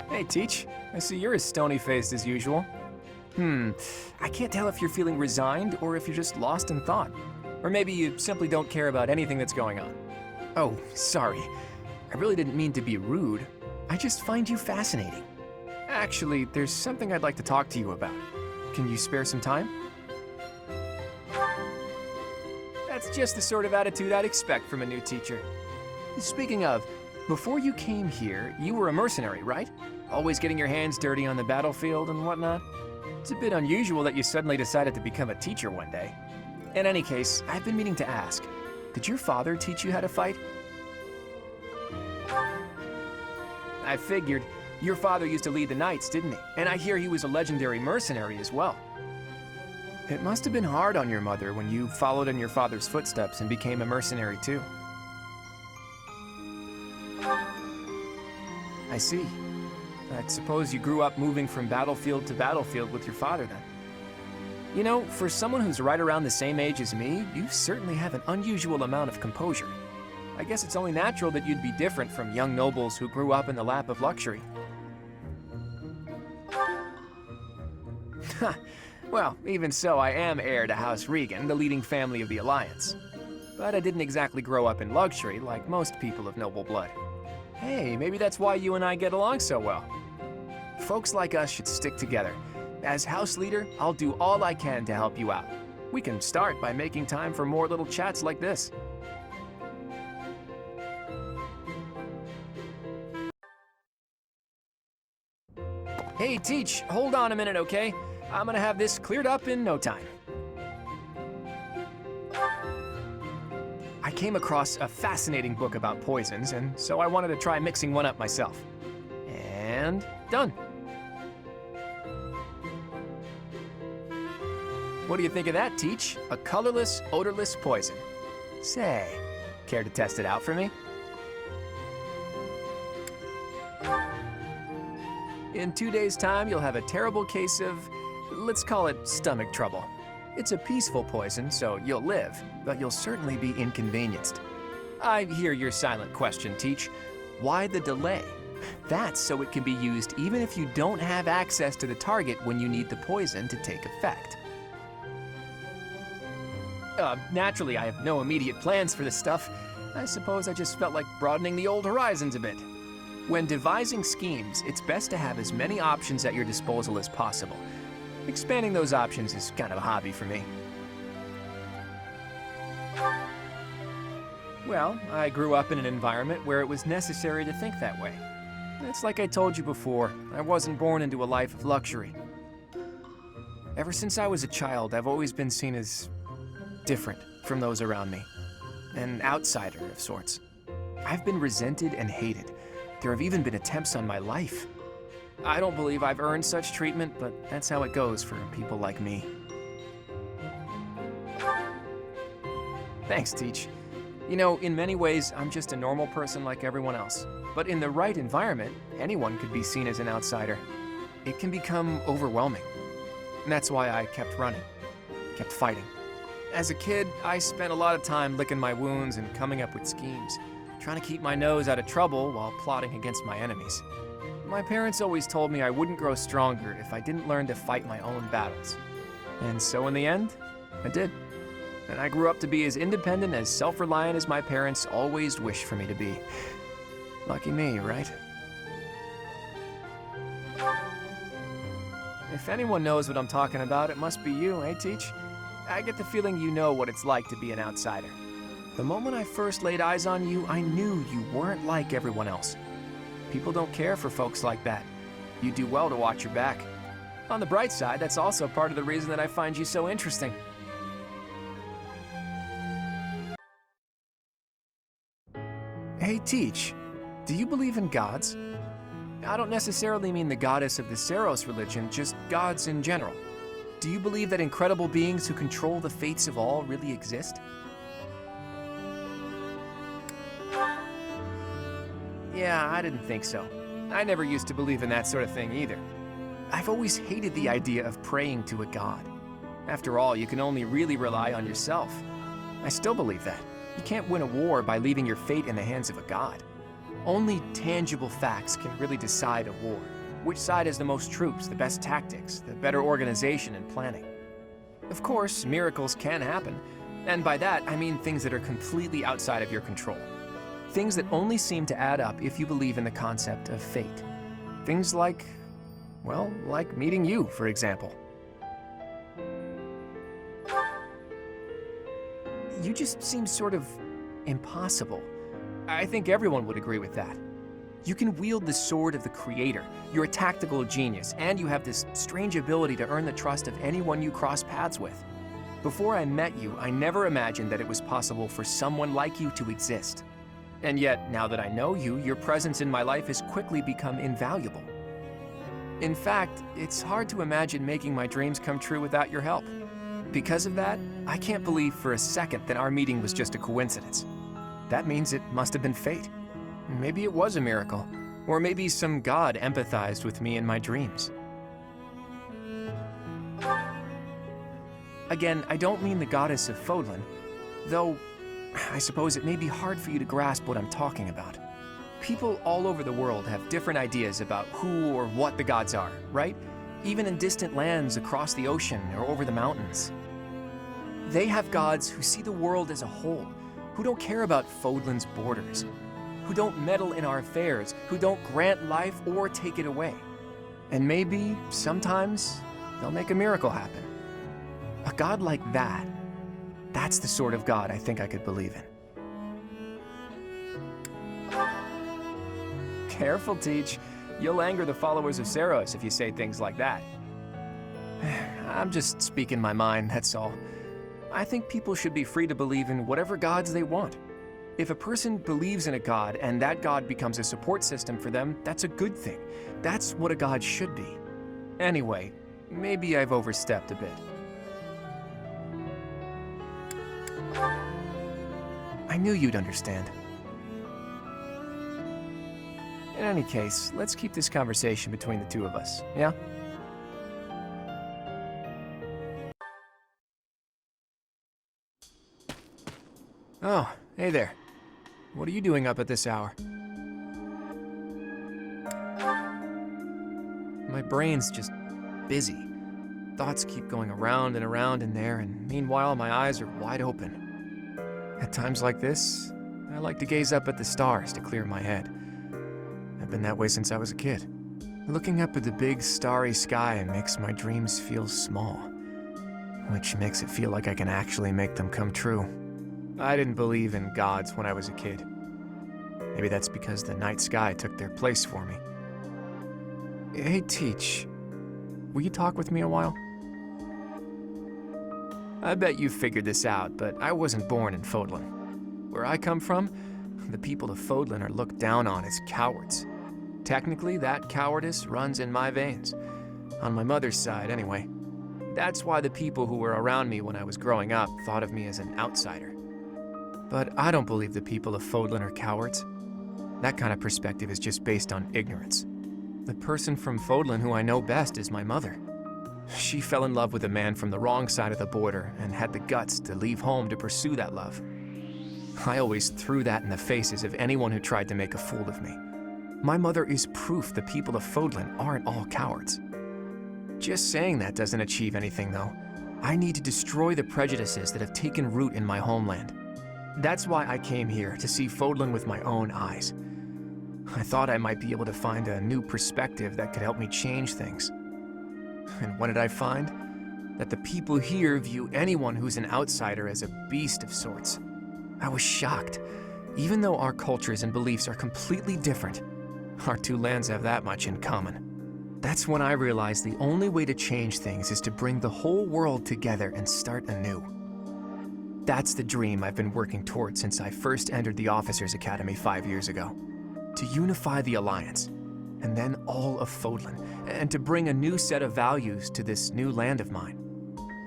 Hey, Teach. I see you're as stony-faced as usual. I can't tell if you're feeling resigned or if you're just lost in thought. Or maybe you simply don't care about anything that's going on. Oh, sorry. I really didn't mean to be rude. I just find you fascinating. Actually, there's something I'd like to talk to you about. Can you spare some time? That's just the sort of attitude I'd expect from a new teacher. Speaking of, before you came here, you were a mercenary, right? Always getting your hands dirty on the battlefield and whatnot? It's a bit unusual that you suddenly decided to become a teacher one day. In any case, I've been meaning to ask, did your father teach you how to fight? I figured. Your father used to lead the knights, didn't he? And I hear he was a legendary mercenary as well. It must have been hard on your mother when you followed in your father's footsteps and became a mercenary too. I see. I suppose you grew up moving from battlefield to battlefield with your father then. You know, for someone who's right around the same age as me, you certainly have an unusual amount of composure. I guess it's only natural that you'd be different from young nobles who grew up in the lap of luxury. Well, even so, I am heir to House Regan, the leading family of the Alliance. But I didn't exactly grow up in luxury like most people of noble blood. Hey, maybe that's why you and I get along so well. Folks like us should stick together. As house leader, I'll do all I can to help you out. We can start by making time for more little chats like this. Hey, Teach, hold on a minute, okay? I'm gonna have this cleared up in no time. I came across a fascinating book about poisons, and so I wanted to try mixing one up myself. And done. What do you think of that, Teach? A colorless, odorless poison. Say, care to test it out for me? In 2 days' time, you'll have a terrible case of, let's call it stomach trouble. It's a peaceful poison, so you'll live, but you'll certainly be inconvenienced. I hear your silent question, Teach. Why the delay? That's so it can be used even if you don't have access to the target when you need the poison to take effect. Naturally, I have no immediate plans for this stuff. I suppose I just felt like broadening the old horizons a bit. When devising schemes, it's best to have as many options at your disposal as possible. Expanding those options is kind of a hobby for me. Well, I grew up in an environment where it was necessary to think that way. It's like I told you before, I wasn't born into a life of luxury. Ever since I was a child, I've always been seen as different from those around me. An outsider of sorts. I've been resented and hated. There have even been attempts on my life. I don't believe I've earned such treatment, but that's how it goes for people like me. Thanks, Teach. You know, in many ways, I'm just a normal person like everyone else. But in the right environment, anyone could be seen as an outsider. It can become overwhelming. And that's why I kept running, kept fighting. As a kid, I spent a lot of time licking my wounds and coming up with schemes, trying to keep my nose out of trouble while plotting against my enemies. My parents always told me I wouldn't grow stronger if I didn't learn to fight my own battles. And so in the end, I did. And I grew up to be as independent, as self-reliant as my parents always wished for me to be. Lucky me, right? If anyone knows what I'm talking about, it must be you, eh, Teach? I get the feeling you know what it's like to be an outsider. The moment I first laid eyes on you, I knew you weren't like everyone else. People don't care for folks like that. You do well to watch your back. On the bright side, that's also part of the reason that I find you so interesting. Hey, Teach, do you believe in gods? I don't necessarily mean the goddess of the Saros religion, just gods in general. Do you believe that incredible beings who control the fates of all really exist? Yeah, I didn't think so. I never used to believe in that sort of thing either. I've always hated the idea of praying to a god. After all, you can only really rely on yourself. I still believe that. You can't win a war by leaving your fate in the hands of a god. Only tangible facts can really decide a war. Which side has the most troops, the best tactics, the better organization and planning? Of course, miracles can happen, and by that I mean things that are completely outside of your control. Things that only seem to add up if you believe in the concept of fate. Things like, well, like meeting you, for example. You just seem sort of impossible. I think everyone would agree with that. You can wield the sword of the Creator, you're a tactical genius, and you have this strange ability to earn the trust of anyone you cross paths with. Before I met you, I never imagined that it was possible for someone like you to exist. And yet, now that I know you, your presence in my life has quickly become invaluable. In fact, it's hard to imagine making my dreams come true without your help. Because of that, I can't believe for a second that our meeting was just a coincidence. That means it must have been fate. Maybe it was a miracle, or maybe some god empathized with me in my dreams. Again, I don't mean the goddess of Fodlan, though I suppose it may be hard for you to grasp what I'm talking about. People all over the world have different ideas about who or what the gods are, right? Even in distant lands across the ocean or over the mountains. They have gods who see the world as a whole, who don't care about Fodlan's borders, who don't meddle in our affairs, who don't grant life or take it away. And maybe, sometimes, they'll make a miracle happen. A god like that, that's the sort of god I think I could believe in. Careful, Teach. You'll anger the followers of Seros if you say things like that. I'm just speaking my mind, that's all. I think people should be free to believe in whatever gods they want. If a person believes in a god and that god becomes a support system for them, that's a good thing. That's what a god should be. Anyway, maybe I've overstepped a bit. I knew you'd understand. In any case, let's keep this conversation between the two of us, yeah? Oh, hey there. What are you doing up at this hour? My brain's just busy. Thoughts keep going around and around in there, and meanwhile my eyes are wide open. At times like this, I like to gaze up at the stars to clear my head. I've been that way since I was a kid. Looking up at the big starry sky makes my dreams feel small, which makes it feel like I can actually make them come true. I didn't believe in gods when I was a kid. Maybe that's because the night sky took their place for me. Hey, Teach, will you talk with me a while? I bet you figured this out, but I wasn't born in Fodlan. Where I come from, the people of Fodlan are looked down on as cowards. Technically, that cowardice runs in my veins. On my mother's side, anyway. That's why the people who were around me when I was growing up thought of me as an outsider. But I don't believe the people of Fodlan are cowards. That kind of perspective is just based on ignorance. The person from Fodlan who I know best is my mother. She fell in love with a man from the wrong side of the border and had the guts to leave home to pursue that love. I always threw that in the faces of anyone who tried to make a fool of me. My mother is proof the people of Fodlan aren't all cowards. Just saying that doesn't achieve anything, though. I need to destroy the prejudices that have taken root in my homeland. That's why I came here, to see Fodlan with my own eyes. I thought I might be able to find a new perspective that could help me change things. And what did I find? That the people here view anyone who's an outsider as a beast of sorts. I was shocked. Even though our cultures and beliefs are completely different, our two lands have that much in common. That's when I realized the only way to change things is to bring the whole world together and start anew. That's the dream I've been working toward since I first entered the Officers Academy 5 years ago. To unify the Alliance, and then all of Fodlan, and to bring a new set of values to this new land of mine.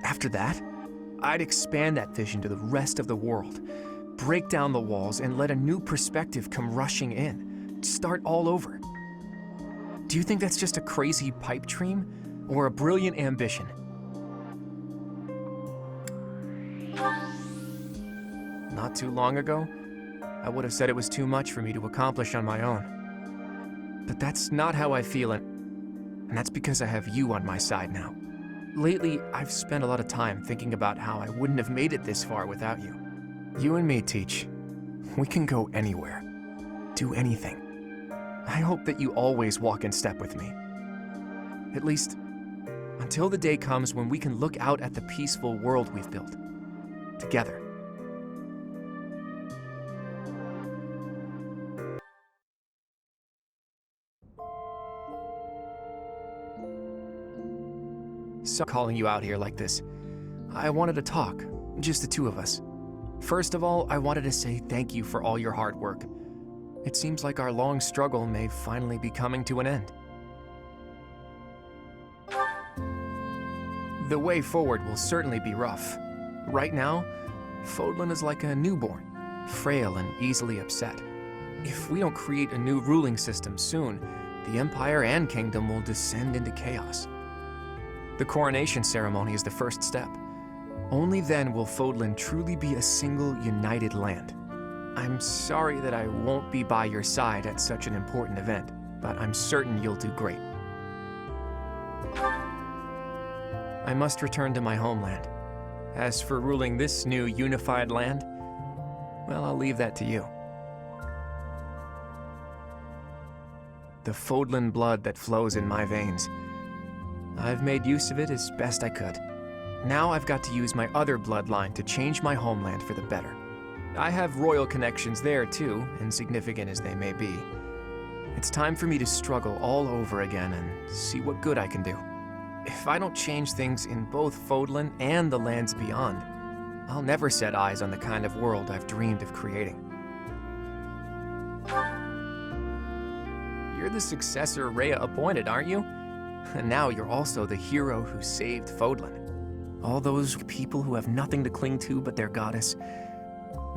After that, I'd expand that vision to the rest of the world, break down the walls, and let a new perspective come rushing in. Start all over. Do you think that's just a crazy pipe dream, or a brilliant ambition? Not too long ago, I would have said it was too much for me to accomplish on my own. But that's not how I feel And that's because I have you on my side now. Lately, I've spent a lot of time thinking about how I wouldn't have made it this far without you. You and me, Teach. We can go anywhere. Do anything. I hope that you always walk in step with me. At least, until the day comes when we can look out at the peaceful world we've built. Together. So calling you out here like this. I wanted to talk, just the two of us. First of all, I wanted to say thank you for all your hard work. It seems like our long struggle may finally be coming to an end. The way forward will certainly be rough. Right now, Fodlan is like a newborn, frail and easily upset. If we don't create a new ruling system soon, the Empire and Kingdom will descend into chaos. The coronation ceremony is the first step. Only then will Fodlan truly be a single, united land. I'm sorry that I won't be by your side at such an important event, but I'm certain you'll do great. I must return to my homeland. As for ruling this new unified land, well, I'll leave that to you. The Fodlan blood that flows in my veins. I've made use of it as best I could. Now I've got to use my other bloodline to change my homeland for the better. I have royal connections there too, insignificant as they may be. It's time for me to struggle all over again and see what good I can do. If I don't change things in both Fodlan and the lands beyond, I'll never set eyes on the kind of world I've dreamed of creating. You're the successor Rhea appointed, aren't you? And now you're also the hero who saved Fodlan. All those people who have nothing to cling to but their goddess,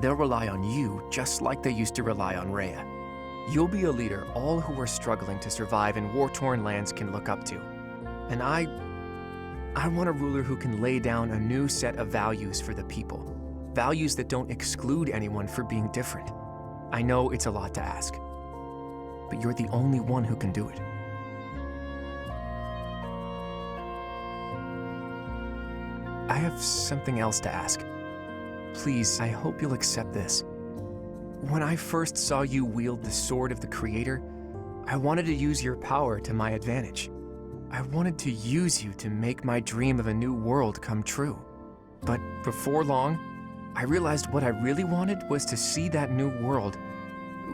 they'll rely on you just like they used to rely on Rhea. You'll be a leader all who are struggling to survive in war-torn lands can look up to. And I want a ruler who can lay down a new set of values for the people. Values that don't exclude anyone for being different. I know it's a lot to ask, but you're the only one who can do it. I have something else to ask. Please, I hope you'll accept this. When I first saw you wield the Sword of the Creator, I wanted to use your power to my advantage. I wanted to use you to make my dream of a new world come true. But before long, I realized what I really wanted was to see that new world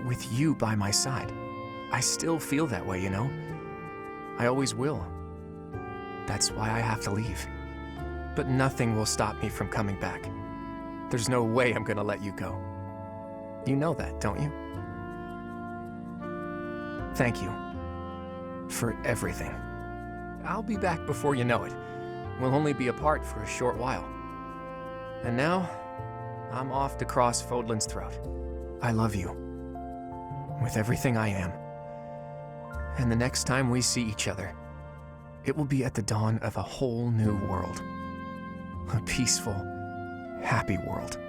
with you by my side. I still feel that way, you know? I always will. That's why I have to leave. But nothing will stop me from coming back. There's no way I'm gonna let you go. You know that, don't you? Thank you for everything. I'll be back before you know it. We'll only be apart for a short while. And now, I'm off to cross Fodlan's throat. I love you. With everything I am. And the next time we see each other, it will be at the dawn of a whole new world. A peaceful, happy world.